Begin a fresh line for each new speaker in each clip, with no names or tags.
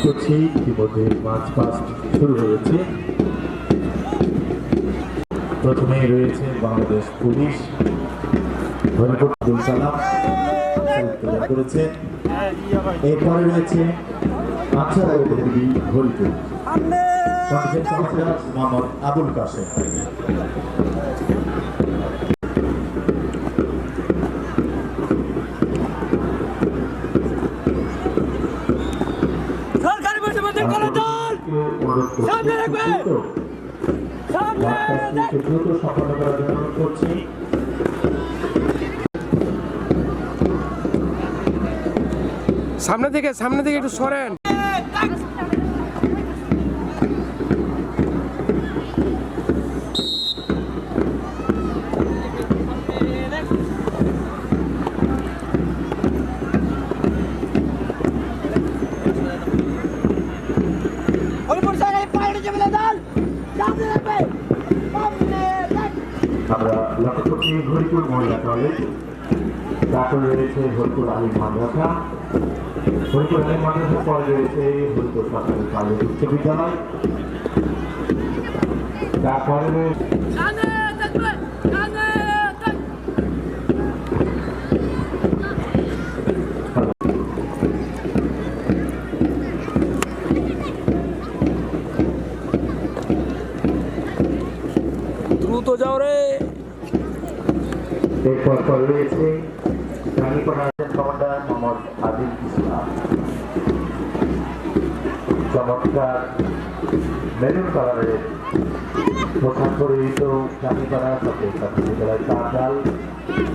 করছি ইতিমধ্যে March past শুরু হয়েছে। প্রথমেই রয়েছে বাংলাদেশ পুলিশ, হরিপুর আব্দুল কালাম করেছে। এরপরে রয়েছে আনসার দেবী হরিপুর, মোহাম্মদ আবুল কাশেম। দ্রুত সম্পন্ন করার জন্য অনুরোধ করছি।
সামনে থেকে একটু সরেন।
আমরা লক্ষ্য করছি হরিপুর মহিলা কলেজ, তারপরে রয়েছে হরিপুর আলিম মাদ্রাসা, হরিপুর আলিম মাদ্রাসার পরে রয়েছে হরিপুর সরকারি কলেজ উচ্চ বিদ্যালয়, তারপরে রয়েছে
দ্রুত যাও রে।
এরপর রয়েছে রানীপাড়ার কমান্ডার মোহাম্মদ আদিল ইসলাম। চমৎকার মেরুন কালারের পোশাক পরিহিত রানীপাড়া সরকারি প্রাথমিক বিদ্যালয় চাঁদাল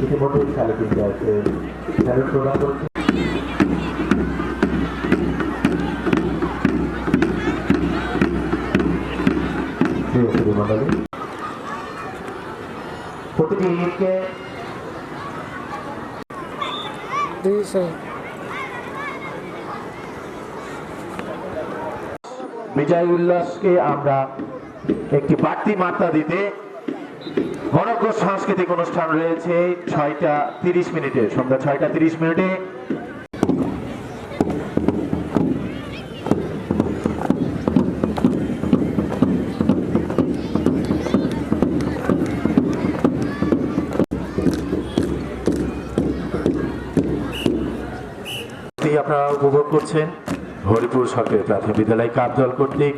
ইতিমধ্যেই খেলা বিদ্যালয়কে স্যালুট প্রদান করেছে। প্রতিটি ইউনিটকে বিজয় উল্লাসকে আমরা একটি বাড়তি মাত্রা দিতে মনোজ্ঞ সাংস্কৃতিক অনুষ্ঠান রয়েছে 6টা 30 মিনিটে, সন্ধ্যা 6টা 30 মিনিটে। আপনারা উপভোগ করছেন হরিপুর সরকারি প্রাথমিক বিদ্যালয় কাপ দল কর্তৃক